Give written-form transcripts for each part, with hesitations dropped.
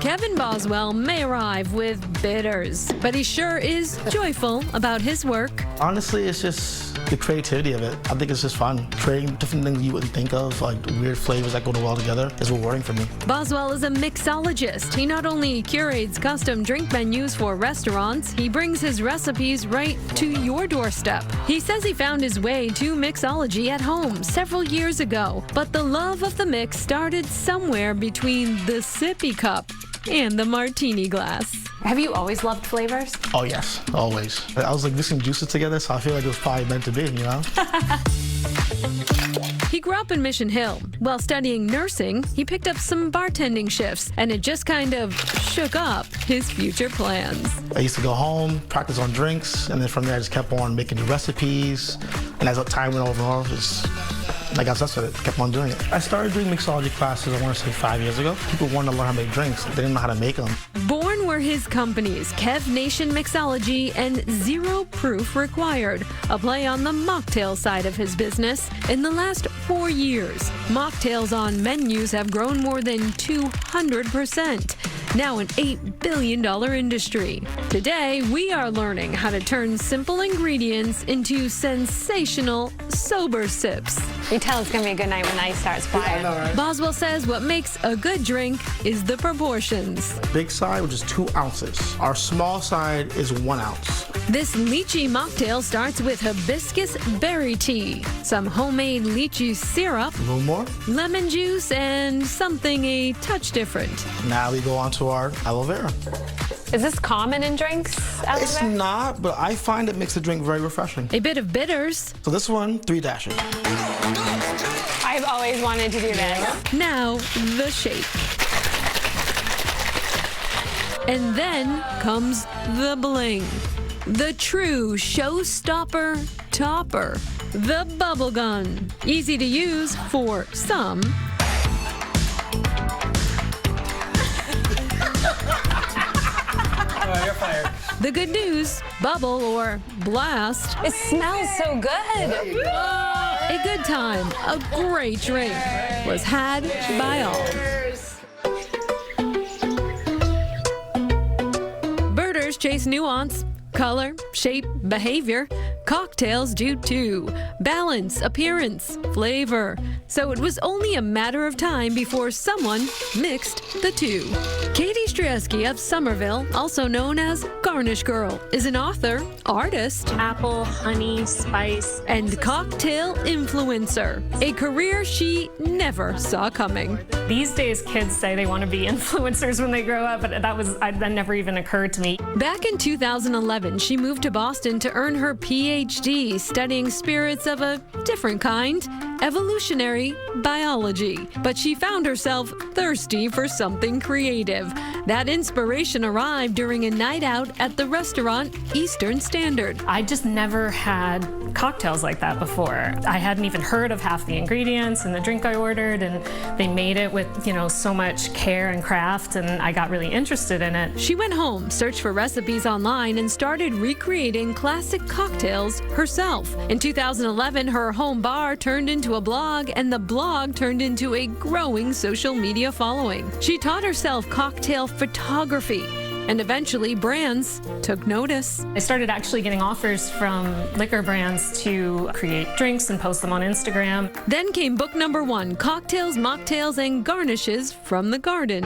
Kevin Boswell may arrive with bitters, but he sure is joyful about his work. Honestly, it's just the creativity of it. I think it's just fun. Creating different things you wouldn't think of, like weird flavors that go well together, is rewarding for me. Boswell is a mixologist. He not only curates custom drink menus for restaurants, he brings his recipes right to your doorstep. He says he found his way to mixology at home several years ago, but the love of the mix started somewhere between the sippy cup and the martini glass. Have you always loved flavors? Oh yes, always. I was like mixing juices together, so I feel like it was probably meant to be, you know? He grew up in Mission Hill. While studying nursing, he picked up some bartending shifts, and it just kind of shook up his future plans. I used to go home, practice on drinks, and then from there I just kept on making new recipes. And as time went over, I got obsessed with it, kept on doing it. I started doing mixology classes, I want to say 5 years ago. People wanted to learn how to make drinks. They didn't know how to make them. Born were his companies, Kev Nation Mixology and Zero Proof Required, a play on the mocktail side of his business. In the last 4 years, mocktails on menus have grown more than 200%. Now an $8 billion industry. Today, we are learning how to turn simple ingredients into sensational, sober sips. You tell it's going to be a good night when ice starts flying. Yeah, I know, right? Boswell says what makes a good drink is the proportions. Big side, which is 2 ounces. Our small side is 1 ounce. This lychee mocktail starts with hibiscus berry tea, some homemade lychee syrup, A little more. lemon juice, and something a touch different. Now we go on to our aloe vera. Is this common in drinks? aloe It's vera? not, but I find it makes the drink very refreshing. A bit of bitters. So this one, 3 dashes. I've always wanted to do this. Now the shake. And then comes the bling. The true showstopper topper. The bubble gun. Easy to use for some. You're fired. The good news, bubble or blast. It smells so good. A good time, a great drink was had by all. Birders chase nuance, color, shape, behavior. Cocktails do too. Balance, appearance, flavor. So it was only a matter of time before someone mixed the two. Katie Strzeski of Somerville, also known as Garnish Girl, is an author, artist, Apple, honey, spice. and cocktail influencer, a career she never saw coming. These days, kids say they want to be influencers when they grow up, but that never even occurred to me. Back in 2011, she moved to Boston to earn her PhD, studying spirits of a different kind, evolutionary biology. But she found herself thirsty for something creative. That inspiration arrived during a night out at the restaurant Eastern Standard. I just never had cocktails like that before. I hadn't even heard of half the ingredients in the drink I ordered, and they made it with, so much care and craft, and I got really interested in it. She went home, searched for recipes online, and started recreating classic cocktails herself. In 2011, her home bar turned into a blog, and the blog turned into a growing social media following. She taught herself cocktail photography, and eventually brands took notice. I started actually getting offers from liquor brands to create drinks and post them on Instagram. Then came book number 1, Cocktails, Mocktails, and Garnishes from the Garden.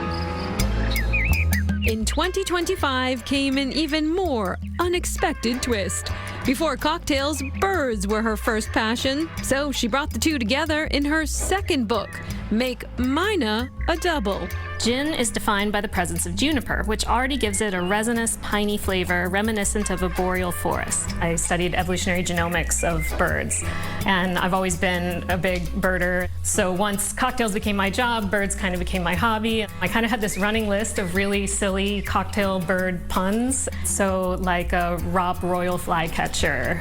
In 2025 came an even more unexpected twist. Before cocktails, birds were her first passion, so she brought the two together in her second book, Make Mina a Double. Gin is defined by the presence of juniper, which already gives it a resinous, piney flavor reminiscent of a boreal forest. I studied evolutionary genomics of birds, and I've always been a big birder. So once cocktails became my job, birds kind of became my hobby. I kind of had this running list of really silly cocktail bird puns. So like a Rob Royal flycatcher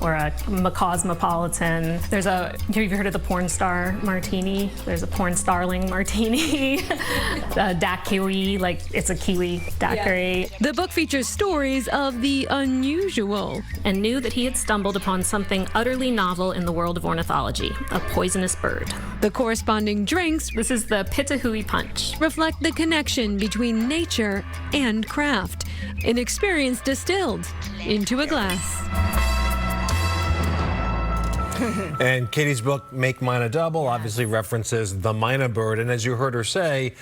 or a Cosmopolitan. Have you heard of the porn star martini? There's a porn starling martini. Daiquiri, like it's a kiwi daiquiri. Yeah. The book features stories of the unusual. And knew that he had stumbled upon something utterly novel in the world of ornithology, a poisonous bird. The corresponding drinks, This is the Pitahui Punch. reflect the connection between nature and craft. An experience distilled into a glass. And Katie's book, Make Mine a Double, obviously references the myna bird. And as you heard her say,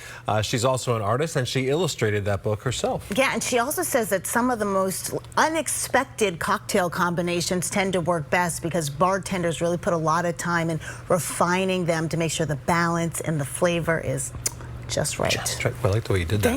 she's also an artist, and she illustrated that book herself. Yeah, and she also says that some of the most unexpected cocktail combinations tend to work best because bartenders really put a lot of time in refining them to make sure the balance and the flavor is just right. Just right. I like the way you did that.